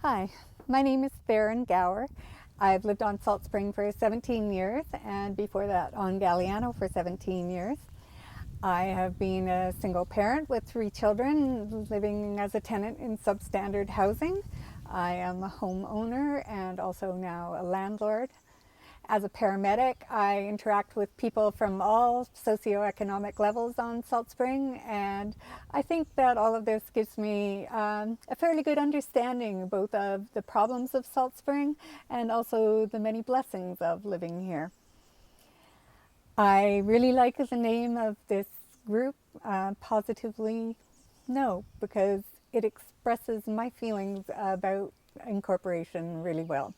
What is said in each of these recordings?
Hi, my name is Therin Gower. I've lived on Salt Spring for 17 years and before that on Galliano for 17 years. I have been a single parent with 3 children living as a tenant in substandard housing. I am a homeowner and also now a landlord. As a paramedic, I interact with people from all socioeconomic levels on Salt Spring, and I think that all of this gives me a fairly good understanding both of the problems of Salt Spring and also the many blessings of living here. I really like the name of this group, Positively No, because it expresses my feelings about incorporation really well.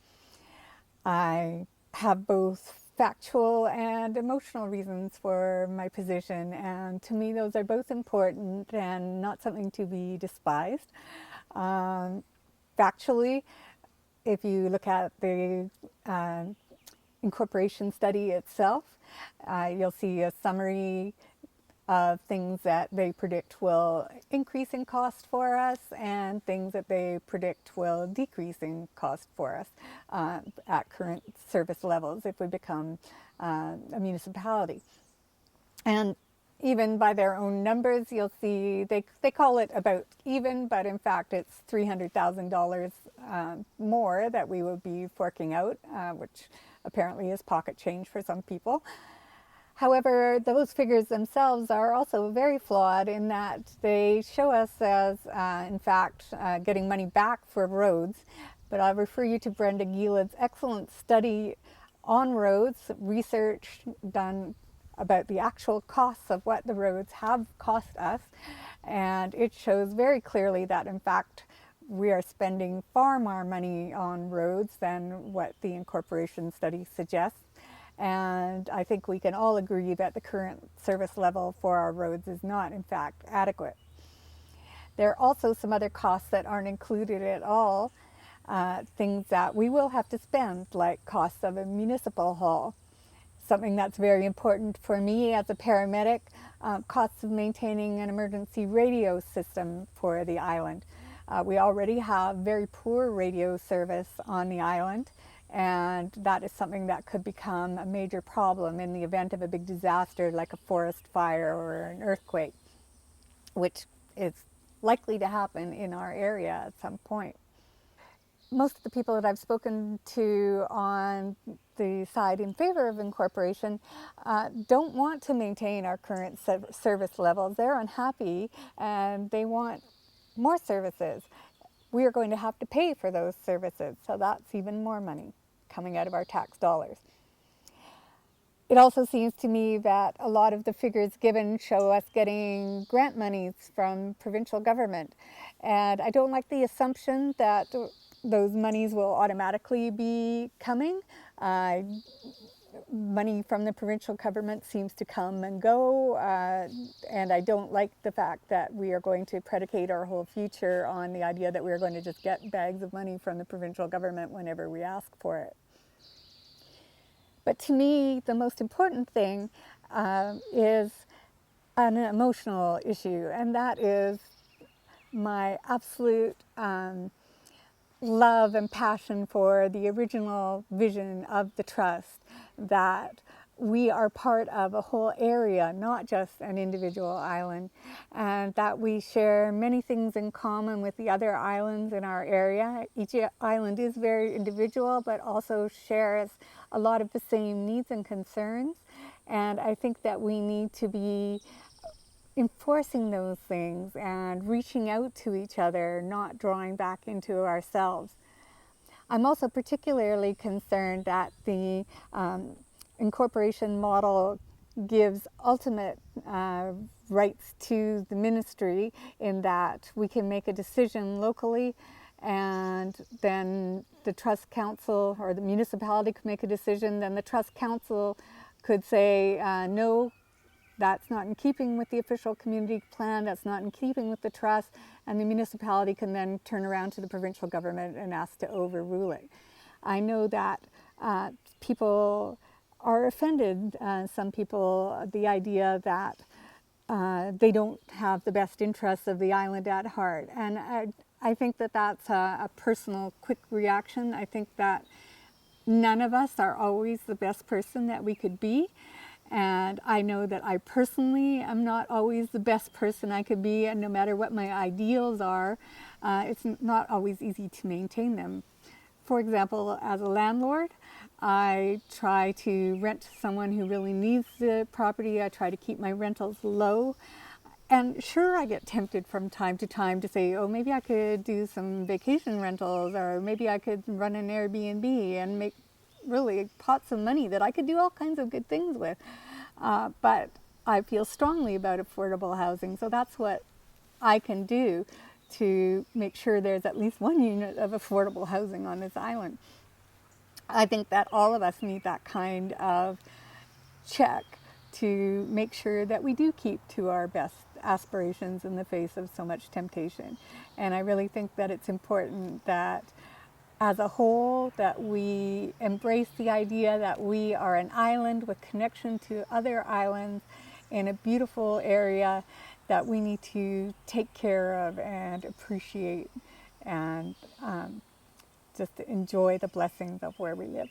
I have both factual and emotional reasons for my position, and to me, those are both important and not something to be despised. Um, Factually, if you look at the incorporation study itself, you'll see a summary of things that they predict will increase in cost for us and things that they predict will decrease in cost for us at current service levels if we become a municipality. And even by their own numbers, you'll see they call it about even, but in fact it's $300,000 more that we will be forking out, which apparently is pocket change for some people. However, those figures themselves are also very flawed in that they show us as, in fact, getting money back for roads. But I'll refer you to Brenda Gielad's excellent study on roads, research done about the actual costs of what the roads have cost us. And it shows very clearly that, in fact, we are spending far more money on roads than what the incorporation study suggests. And I think we can all agree that the current service level for our roads is not, in fact, adequate. There are also some other costs that aren't included at all, things that we will have to spend, like costs of a municipal hall. Something that's very important for me as a paramedic, costs of maintaining an emergency radio system for the island. We already have very poor radio service on the island, and that is something that could become a major problem in the event of a big disaster like a forest fire or an earthquake, which is likely to happen in our area at some point. Most of the people that I've spoken to on the side in favor of incorporation don't want to maintain our current service levels. They're unhappy and they want more services. We are going to have to pay for those services, so that's even more money coming out of our tax dollars. It also seems to me that a lot of the figures given show us getting grant monies from provincial government. And I don't like the assumption that those monies will automatically be coming. Money from the provincial government seems to come and go, and I don't like the fact that we are going to predicate our whole future on the idea that we're going to just get bags of money from the provincial government whenever we ask for it. But to me, the most important thing is an emotional issue, and that is my absolute love and passion for the original vision of the trust, that we are part of a whole area, not just an individual island, and that we share many things in common with the other islands in our area. Each island is very individual, but also shares a lot of the same needs and concerns. And I think that we need to be enforcing those things and reaching out to each other, not drawing back into ourselves. I'm also particularly concerned that the incorporation model gives ultimate rights to the ministry in that we can make a decision locally and then the trust council or the municipality could make a decision, then the trust council could say no, that's not in keeping with the official community plan, that's not in keeping with the trust, and the municipality can then turn around to the provincial government and ask to overrule it. I know that people are offended, some people, the idea that they don't have the best interests of the island at heart. And I think that that's a personal quick reaction. I think that none of us are always the best person that we could be. And I know that I personally am not always the best person I could be, and no matter what my ideals are, it's not always easy to maintain them. For example, as a landlord, I try to rent to someone who really needs the property. I try to keep my rentals low. And sure, I get tempted from time to time to say, oh, maybe I could do some vacation rentals, or maybe I could run an Airbnb and make really pots of money that I could do all kinds of good things with. But I feel strongly about affordable housing, so that's what I can do to make sure there's at least one unit of affordable housing on this island. I think that all of us need that kind of check to make sure that we do keep to our best aspirations in the face of so much temptation. And I really think that it's important that as a whole that we embrace the idea that we are an island with connection to other islands in a beautiful area that we need to take care of and appreciate and just enjoy the blessings of where we live.